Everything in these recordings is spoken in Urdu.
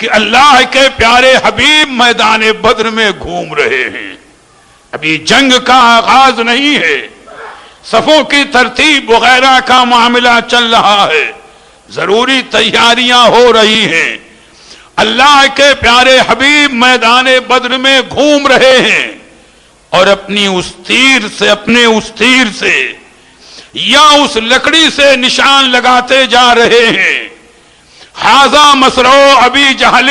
کہ اللہ کے پیارے حبیب میدان بدر میں گھوم رہے ہیں. ابھی جنگ کا آغاز نہیں ہے، صفوں کی ترتیب وغیرہ کا معاملہ چل رہا ہے، ضروری تیاریاں ہو رہی ہیں. اللہ کے پیارے حبیب میدان بدر میں گھوم رہے ہیں اور اپنے اس تیر سے یا اس لکڑی سے نشان لگاتے جا رہے ہیں. ھذا مصرع ابی جہل،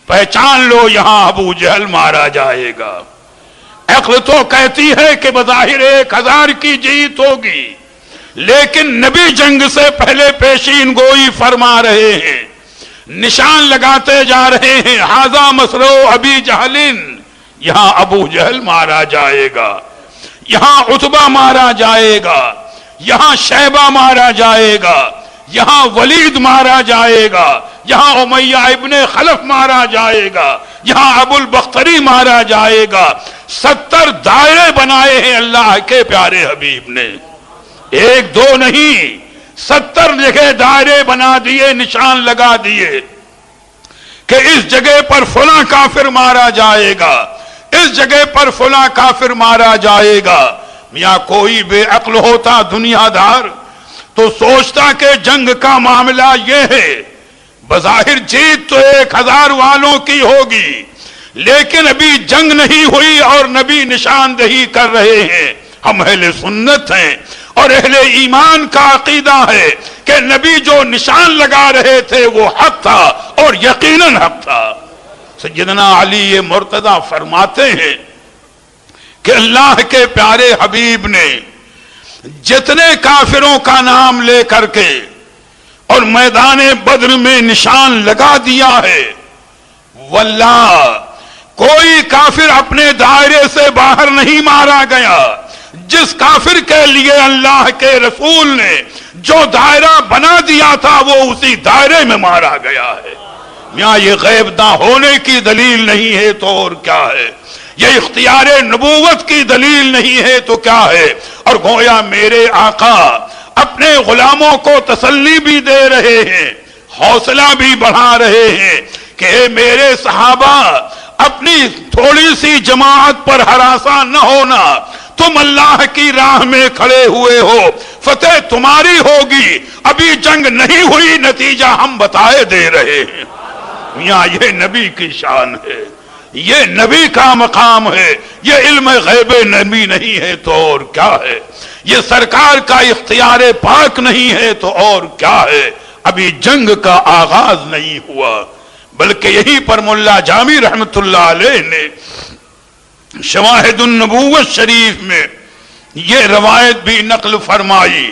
پہچان لو یہاں ابو جہل مارا جائے گا. عقل تو کہتی ہے کہ بظاہر 1000 کی جیت ہوگی، لیکن نبی جنگ سے پہلے پیشین گوئی فرما رہے ہیں، نشان لگاتے جا رہے ہیں. ھذا مصرع ابی جہل، یہاں ابو جہل مارا جائے گا، یہاں عتبہ مارا جائے گا، یہاں شیبہ مارا جائے گا، یہاں ولید مارا جائے گا، یہاں امیہ ابن خلف مارا جائے گا، یہاں ابو البختری مارا جائے گا. 70 دائرے بنائے ہیں اللہ کے پیارے حبیب نے، 1-2 نہیں، 70 جگہ دائرے بنا دیے، نشان لگا دیے کہ اس جگہ پر فلاں کافر مارا جائے گا، اس جگہ پر فلاں کافر مارا جائے گا. میاں کوئی بے عقل ہوتا دنیا دار تو سوچتا کہ جنگ کا معاملہ یہ ہے، بظاہر جیت تو 1000 والوں کی ہوگی، لیکن ابھی جنگ نہیں ہوئی اور نبی نشاندہی کر رہے ہیں. ہم اہل سنت ہیں اور اہل ایمان کا عقیدہ ہے کہ نبی جو نشان لگا رہے تھے وہ حق تھا اور یقیناً حق تھا. سیدنا علی مرتضی فرماتے ہیں کہ اللہ کے پیارے حبیب نے جتنے کافروں کا نام لے کر کے اور میدان بدر میں نشان لگا دیا ہے، واللہ کوئی کافر اپنے دائرے سے باہر نہیں مارا گیا. جس کافر کے لیے اللہ کے رسول نے جو دائرہ بنا دیا تھا وہ اسی دائرے میں مارا گیا ہے. میاں یہ غیب نہ ہونے کی دلیل نہیں ہے تو اور کیا ہے، یہ اختیار نبوت کی دلیل نہیں ہے تو کیا ہے. اور گویا میرے آقا اپنے غلاموں کو تسلی بھی دے رہے ہیں، حوصلہ بھی بڑھا رہے ہیں کہ اے میرے صحابہ، اپنی تھوڑی سی جماعت پر ہراساں نہ ہونا، تم اللہ کی راہ میں کھڑے ہوئے ہو، فتح تمہاری ہوگی. ابھی جنگ نہیں ہوئی، نتیجہ ہم بتائے دے رہے ہیں. میاں یہ نبی کی شان ہے، یہ نبی کا مقام ہے، یہ علم غیب نبی نہیں ہے تو اور کیا ہے، یہ سرکار کا اختیار پاک نہیں ہے تو اور کیا ہے. ابھی جنگ کا آغاز نہیں ہوا، بلکہ یہیں پر ملا جامی رحمت اللہ علیہ نے شواہد النبوت شریف میں یہ روایت بھی نقل فرمائی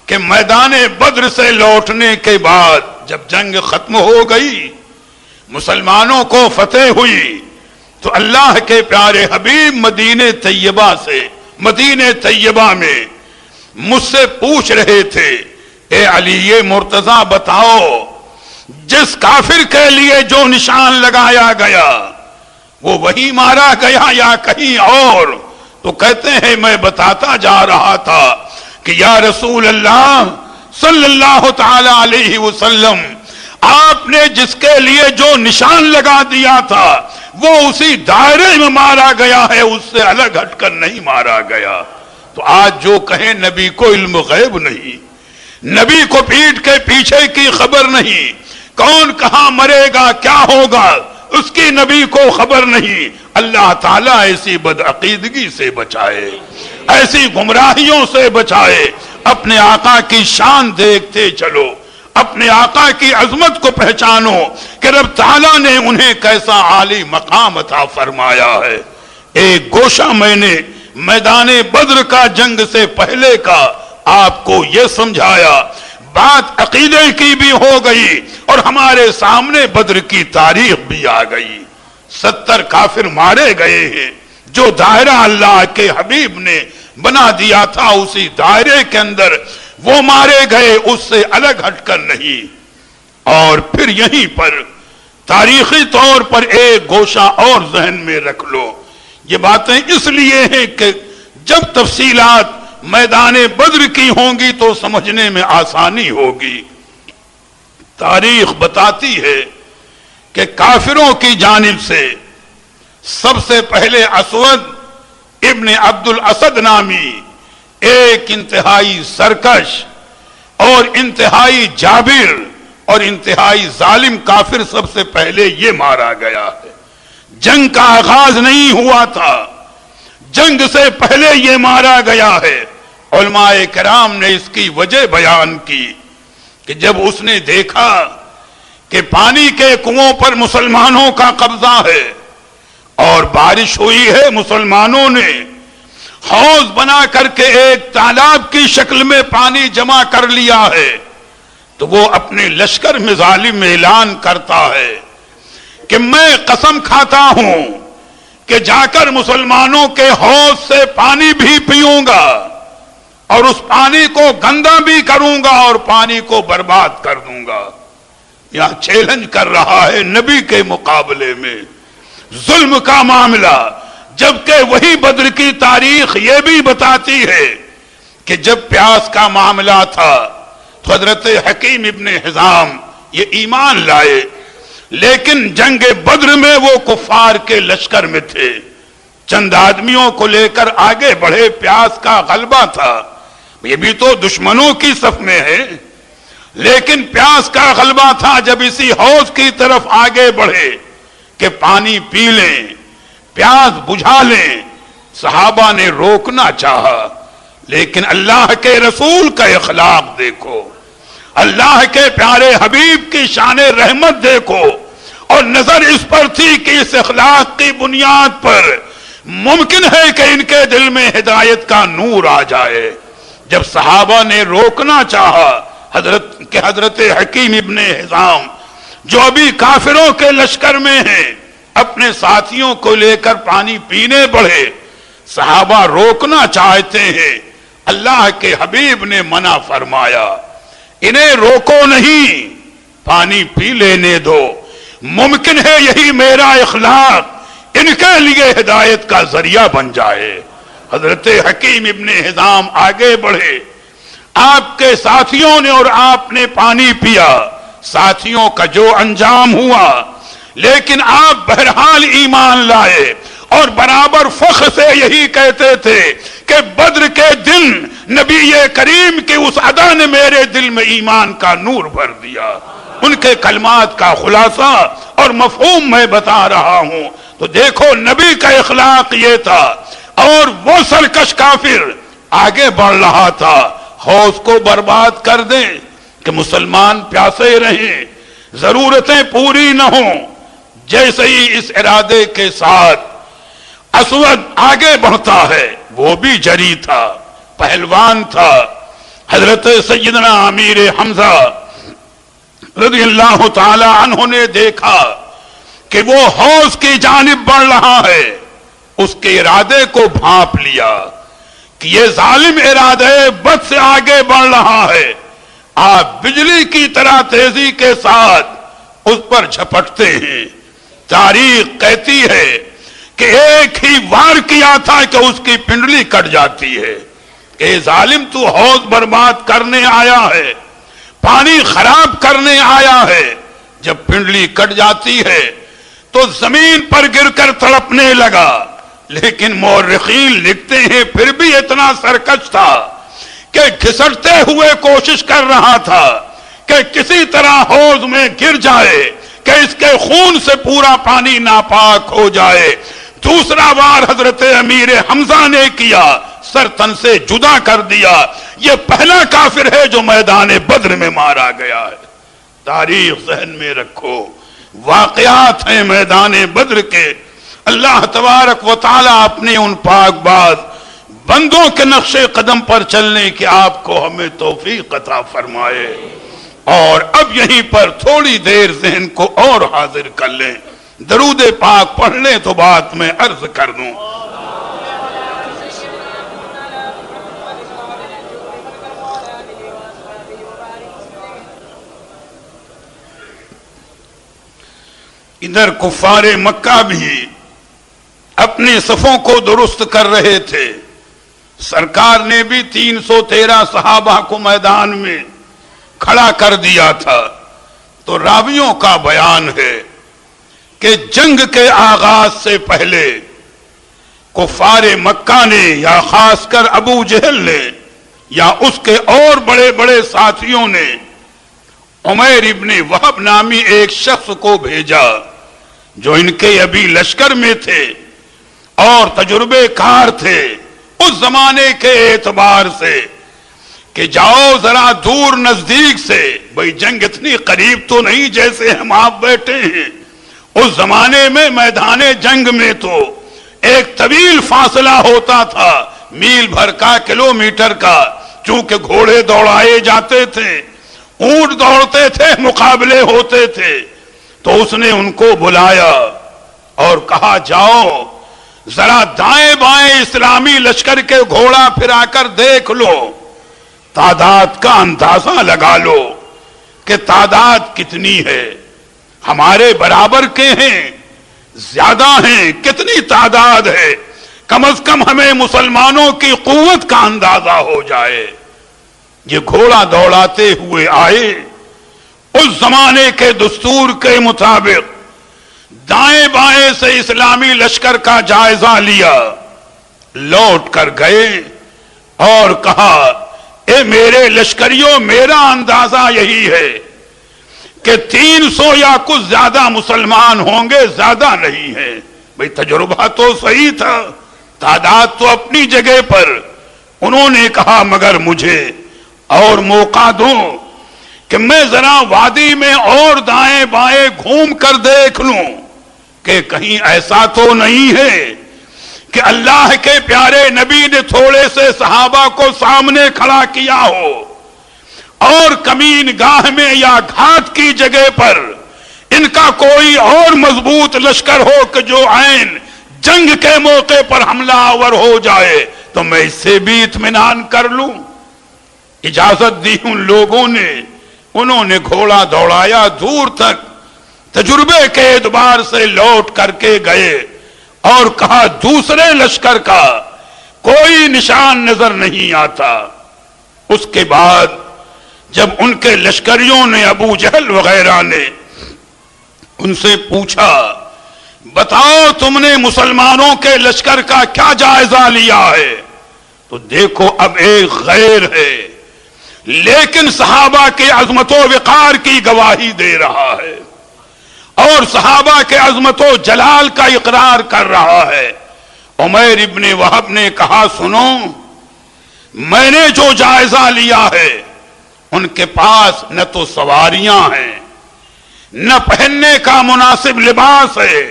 کہ میدان بدر سے لوٹنے کے بعد جب جنگ ختم ہو گئی، مسلمانوں کو فتح ہوئی، تو اللہ کے پیارے حبیب مدینہ طیبہ میں مجھ سے پوچھ رہے تھے، اے علی مرتضی بتاؤ، جس کافر کے لیے جو نشان لگایا گیا وہ وہی مارا گیا یا کہیں اور؟ تو کہتے ہیں میں بتاتا جا رہا تھا کہ یا رسول اللہ صلی اللہ تعالی علیہ وسلم، آپ نے جس کے لیے جو نشان لگا دیا تھا وہ اسی دائرے میں مارا گیا ہے، اس سے الگ ہٹ کر نہیں مارا گیا. تو آج جو کہیں نبی کو علم غیب نہیں، نبی کو پیٹھ کے پیچھے کی خبر نہیں، کون کہاں مرے گا کیا ہوگا اس کی نبی کو خبر نہیں. اللہ تعالیٰ ایسی بدعقیدگی سے بچائے، ایسی گمراہیوں سے بچائے. اپنے آقا کی شان دیکھتے چلو، اپنے آقا کی عظمت کو پہچانو کہ رب تعالیٰ نے انہیں کیسا عالی مقام عطا فرمایا ہے. ایک گوشہ میں نے میدان بدر کا جنگ سے پہلے کا آپ کو یہ سمجھایا، بات عقیدے کی بھی ہو گئی اور ہمارے سامنے بدر کی تاریخ بھی آ گئی. 70 کافر مارے گئے ہیں، جو دائرہ اللہ کے حبیب نے بنا دیا تھا اسی دائرے کے اندر وہ مارے گئے، اس سے الگ ہٹ کر نہیں. اور پھر یہیں پر تاریخی طور پر ایک گوشہ اور ذہن میں رکھ لو. یہ باتیں اس لیے ہیں کہ جب تفصیلات میدان بدر کی ہوں گی تو سمجھنے میں آسانی ہوگی. تاریخ بتاتی ہے کہ کافروں کی جانب سے سب سے پہلے اسود ابن عبد الاسد نامی ایک انتہائی سرکش اور انتہائی جابر اور انتہائی ظالم کافر سب سے پہلے یہ مارا گیا ہے۔ جنگ کا آغاز نہیں ہوا تھا، جنگ سے پہلے یہ مارا گیا ہے۔ علماء کرام نے اس کی وجہ بیان کی کہ جب اس نے دیکھا کہ پانی کے کنووں پر مسلمانوں کا قبضہ ہے اور بارش ہوئی ہے، مسلمانوں نے حوض بنا کر کے ایک تالاب کی شکل میں پانی جمع کر لیا ہے، تو وہ اپنے لشکر میں ظالم اعلان کرتا ہے کہ میں قسم کھاتا ہوں کہ جا کر مسلمانوں کے حوض سے پانی بھی پیوں گا اور اس پانی کو گندا بھی کروں گا اور پانی کو برباد کر دوں گا۔ یہاں چیلنج کر رہا ہے نبی کے مقابلے میں ظلم کا معاملہ، جبکہ وہی بدر کی تاریخ یہ بھی بتاتی ہے کہ جب پیاس کا معاملہ تھا تو حضرت حکیم ابن حزام یہ ایمان لائے، لیکن جنگ بدر میں وہ کفار کے لشکر میں تھے، چند آدمیوں کو لے کر آگے بڑھے، پیاس کا غلبہ تھا، یہ بھی تو دشمنوں کی صف میں ہے، لیکن پیاس کا غلبہ تھا۔ جب اسی حوض کی طرف آگے بڑھے کہ پانی پی لیں، پیاس بجھا لیں، صحابہ نے روکنا چاہا، لیکن اللہ کے رسول کا اخلاق دیکھو، اللہ کے پیارے حبیب کی شان رحمت دیکھو، اور نظر اس پر تھی کہ اس اخلاق کی بنیاد پر ممکن ہے کہ ان کے دل میں ہدایت کا نور آ جائے۔ جب صحابہ نے روکنا چاہا حضرت حکیم ابن حزام جو ابھی کافروں کے لشکر میں ہیں، اپنے ساتھیوں کو لے کر پانی پینے بڑھے، صحابہ روکنا چاہتے ہیں، اللہ کے حبیب نے منع فرمایا، انہیں روکو نہیں، پانی پی لینے دو، ممکن ہے یہی میرا اخلاق ان کے لیے ہدایت کا ذریعہ بن جائے۔ حضرت حکیم ابن حزام آگے بڑھے، آپ کے ساتھیوں نے اور آپ نے پانی پیا، ساتھیوں کا جو انجام ہوا، لیکن آپ بہرحال ایمان لائے اور برابر فخر سے یہی کہتے تھے کہ بدر کے دن نبی کریم کی اس ادا نے میرے دل میں ایمان کا نور بھر دیا۔ ان کے کلمات کا خلاصہ اور مفہوم میں بتا رہا ہوں، تو دیکھو نبی کا اخلاق یہ تھا، اور وہ سرکش کافر آگے بڑھ رہا تھا، حوض کو برباد کر دیں کہ مسلمان پیاسے رہیں، ضرورتیں پوری نہ ہوں۔ جیسے ہی اس ارادے کے ساتھ اسود آگے بڑھتا ہے، وہ بھی جری تھا، پہلوان تھا، حضرت سیدنا امیر حمزہ رضی اللہ تعالی عنہ نے دیکھا کہ وہ حوض کی جانب بڑھ رہا ہے، اس کے ارادے کو بھانپ لیا کہ یہ ظالم ارادے بد سے آگے بڑھ رہا ہے، آپ بجلی کی طرح تیزی کے ساتھ اس پر جھپٹتے ہیں۔ تاریخ کہتی ہے کہ ایک ہی وار کیا تھا کہ اس کی پنڈلی کٹ جاتی ہے کہ ظالم تو حوض برباد کرنے آیا ہے، پانی خراب کرنے آیا ہے۔ جب پنڈلی کٹ جاتی ہے تو زمین پر گر کر تڑپنے لگا، لیکن مورخین لکھتے ہیں پھر بھی اتنا سرکش تھا کہ گھسٹتے ہوئے کوشش کر رہا تھا کہ کسی طرح حوض میں گر جائے کہ اس کے خون سے پورا پانی ناپاک ہو جائے۔ دوسرا بار حضرت امیر حمزہ نے کیا، سر تن سے جدا کر دیا۔ یہ پہلا کافر ہے جو میدان بدر میں مارا گیا ہے۔ تاریخ ذہن میں رکھو، واقعات ہیں میدان بدر کے۔ اللہ تبارک و تعالی اپنے ان پاک باز بندوں کے نقش قدم پر چلنے کی آپ کو ہمیں توفیق عطا فرمائے۔ اور اب یہیں پر تھوڑی دیر ذہن کو اور حاضر کر لیں، درود پاک پڑھ لیں تو بات میں عرض کر دوں۔ ادھر کفار مکہ بھی اپنے صفوں کو درست کر رہے تھے، سرکار نے بھی 313 صحابہ کو میدان میں کھڑا کر دیا تھا۔ تو راویوں کا بیان ہے کہ جنگ کے آغاز سے پہلے کفار مکہ نے یا خاص کر ابو جہل نے یا اس کے اور بڑے بڑے ساتھیوں نے عمیر ابن وہب نامی ایک شخص کو بھیجا جو ان کے ابھی لشکر میں تھے اور تجربے کار تھے اس زمانے کے اعتبار سے، کہ جاؤ ذرا دور نزدیک سے، بھئی جنگ اتنی قریب تو نہیں جیسے ہم آپ بیٹھے ہیں، اس زمانے میں میدان جنگ میں تو ایک طویل فاصلہ ہوتا تھا، میل بھر کا، کلومیٹر کا، چونکہ گھوڑے دوڑائے جاتے تھے، اونٹ دوڑتے تھے، مقابلے ہوتے تھے۔ تو اس نے ان کو بلایا اور کہا جاؤ ذرا دائیں بائیں اسلامی لشکر کے گھوڑا پھرا کر دیکھ لو، تعداد کا اندازہ لگا لو کہ تعداد کتنی ہے، ہمارے برابر کے ہیں، زیادہ ہیں، کتنی تعداد ہے، کم از کم ہمیں مسلمانوں کی قوت کا اندازہ ہو جائے۔ یہ گھوڑا دوڑاتے ہوئے آئے، اس زمانے کے دستور کے مطابق دائیں بائیں سے اسلامی لشکر کا جائزہ لیا، لوٹ کر گئے اور کہا اے میرے لشکریوں، میرا اندازہ یہی ہے کہ 300 یا کچھ زیادہ مسلمان ہوں گے، زیادہ نہیں ہے۔ بھئی تجربہ تو صحیح تھا، تعداد تو اپنی جگہ پر۔ انہوں نے کہا مگر مجھے اور موقع دو کہ میں ذرا وادی میں اور دائیں بائیں گھوم کر دیکھ لوں کہ کہیں ایسا تو نہیں ہے کہ اللہ کے پیارے نبی نے تھوڑے سے صحابہ کو سامنے کھڑا کیا ہو اور کمین گاہ میں یا گھاٹ کی جگہ پر ان کا کوئی اور مضبوط لشکر ہو کہ جو عین جنگ کے موقع پر حملہ آور ہو جائے تو میں اس سے بھی اطمینان کر لوں۔ اجازت دی ان لوگوں نے، انہوں نے گھوڑا دوڑایا دور تک، تجربے کے اعتبار سے لوٹ کر کے گئے اور کہا دوسرے لشکر کا کوئی نشان نظر نہیں آتا۔ اس کے بعد جب ان کے لشکریوں نے، ابو جہل وغیرہ نے ان سے پوچھا بتاؤ تم نے مسلمانوں کے لشکر کا کیا جائزہ لیا ہے، تو دیکھو اب ایک غیر ہے لیکن صحابہ کے عظمت و وقار کی گواہی دے رہا ہے اور صحابہ کے عظمت و جلال کا اقرار کر رہا ہے۔ عمیر ابن وہب نے کہا سنو، میں نے جو جائزہ لیا ہے ان کے پاس نہ تو سواریاں ہیں، نہ پہننے کا مناسب لباس ہے،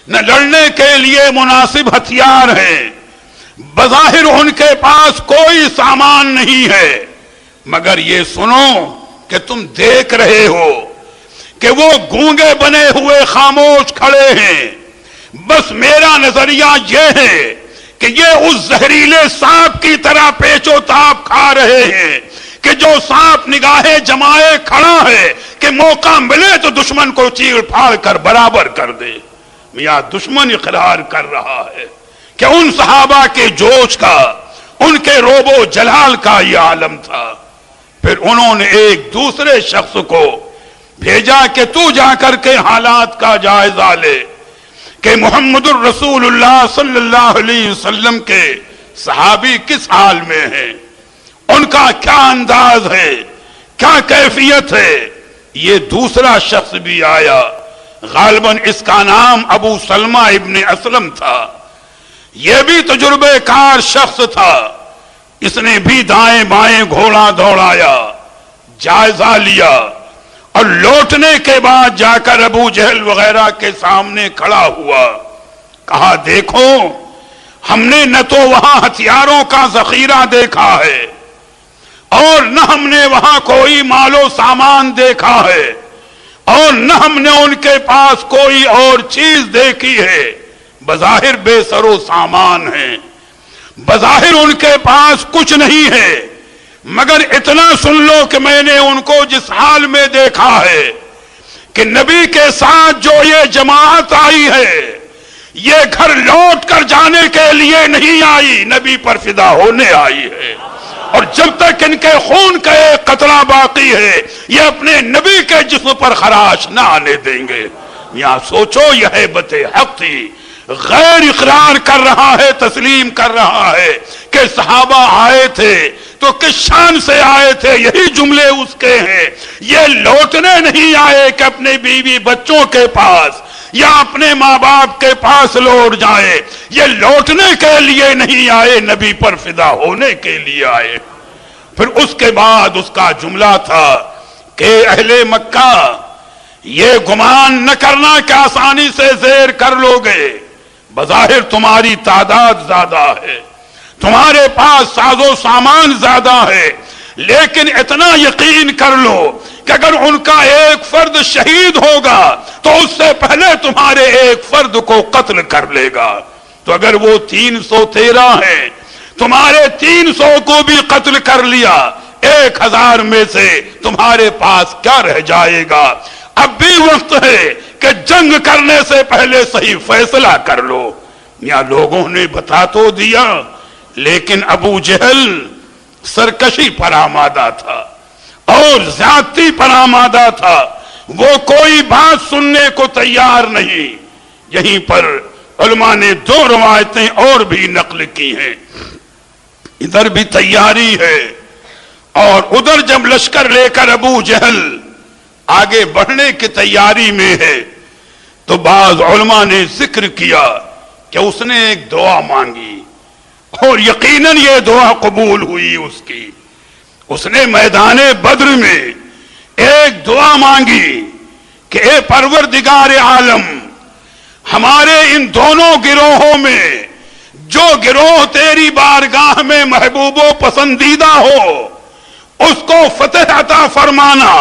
نہ لڑنے کے لیے مناسب ہتھیار ہیں، بظاہر ان کے پاس کوئی سامان نہیں ہے، مگر یہ سنو کہ تم دیکھ رہے ہو کہ وہ گونگے بنے ہوئے خاموش کھڑے ہیں، بس میرا نظریہ یہ ہے کہ یہ اس زہریلے سانپ کی طرح پیچ و تاب کھا رہے ہیں کہ جو سانپ نگاہیں جمائے کھڑا ہے کہ موقع ملے تو دشمن کو چیڑ پھاڑ کر برابر کر دے۔ میاں دشمن اقرار کر رہا ہے کہ ان صحابہ کے جوش کا، ان کے روب و جلال کا یہ عالم تھا۔ پھر انہوں نے ایک دوسرے شخص کو بھیجا کہ تو جا کر کے حالات کا جائزہ لے کہ محمد الرسول اللہ صلی اللہ علیہ وسلم کے صحابی کس حال میں ہیں، ان کا کیا انداز ہے، کیا کیفیت ہے۔ یہ دوسرا شخص بھی آیا، غالباً اس کا نام ابو سلمہ ابن اسلم تھا، یہ بھی تجربے کار شخص تھا، اس نے بھی دائیں بائیں گھوڑا دوڑایا، جائزہ لیا اور لوٹنے کے بعد جا کر ابو جہل وغیرہ کے سامنے کھڑا ہوا، کہا دیکھو ہم نے نہ تو وہاں ہتھیاروں کا ذخیرہ دیکھا ہے اور نہ ہم نے وہاں کوئی مال و سامان دیکھا ہے اور نہ ہم نے ان کے پاس کوئی اور چیز دیکھی ہے، بظاہر بے سر و سامان ہے، بظاہر ان کے پاس کچھ نہیں ہے، مگر اتنا سن لو کہ میں نے ان کو جس حال میں دیکھا ہے کہ نبی کے ساتھ جو یہ جماعت آئی ہے یہ گھر لوٹ کر جانے کے لیے نہیں آئی، نبی پر فدا ہونے آئی ہے، اور جب تک ان کے خون کا ایک قطرہ باقی ہے یہ اپنے نبی کے جسم پر خراش نہ آنے دیں گے۔ یہاں سوچو یہ ہیبت حق تھی. غیر اقرار کر رہا ہے, تسلیم کر رہا ہے کہ صحابہ آئے تھے تو کس شان سے آئے تھے, یہی جملے اس کے ہیں. یہ لوٹنے نہیں آئے کہ اپنے بیوی بچوں کے پاس یا اپنے ماں باپ کے پاس لوٹ جائے, یہ لوٹنے کے لیے نہیں آئے, نبی پر فدا ہونے کے لیے آئے. پھر اس کے بعد اس کا جملہ تھا کہ اہل مکہ یہ گمان نہ کرنا کہ آسانی سے زیر کر لو گے. بظاہر تمہاری تعداد زیادہ ہے, تمہارے پاس ساز و سامان زیادہ ہے, لیکن اتنا یقین کر لو کہ اگر ان کا ایک فرد شہید ہوگا تو اس سے پہلے تمہارے ایک فرد کو قتل کر لے گا. تو اگر وہ 313 ہیں, تمہارے 300 کو بھی قتل کر لیا, 1000 میں سے تمہارے پاس کیا رہ جائے گا؟ اب بھی وقت ہے کہ جنگ کرنے سے پہلے صحیح فیصلہ کر لو. یا لوگوں نے بتا تو دیا, لیکن ابو جہل سرکشی پر آمادہ تھا اور زیادتی پر آمادہ تھا, وہ کوئی بات سننے کو تیار نہیں. یہیں پر علماء نے 2 روایتیں اور بھی نقل کی ہیں. ادھر بھی تیاری ہے اور ادھر جب لشکر لے کر ابو جہل آگے بڑھنے کی تیاری میں ہے تو بعض علماء نے ذکر کیا کہ اس نے ایک دعا مانگی اور یقیناً یہ دعا قبول ہوئی اس کی. اس نے میدان بدر میں ایک دعا مانگی کہ اے پروردگار عالم, ہمارے ان دونوں گروہوں میں جو گروہ تیری بارگاہ میں محبوب و پسندیدہ ہو اس کو فتح عطا فرمانا,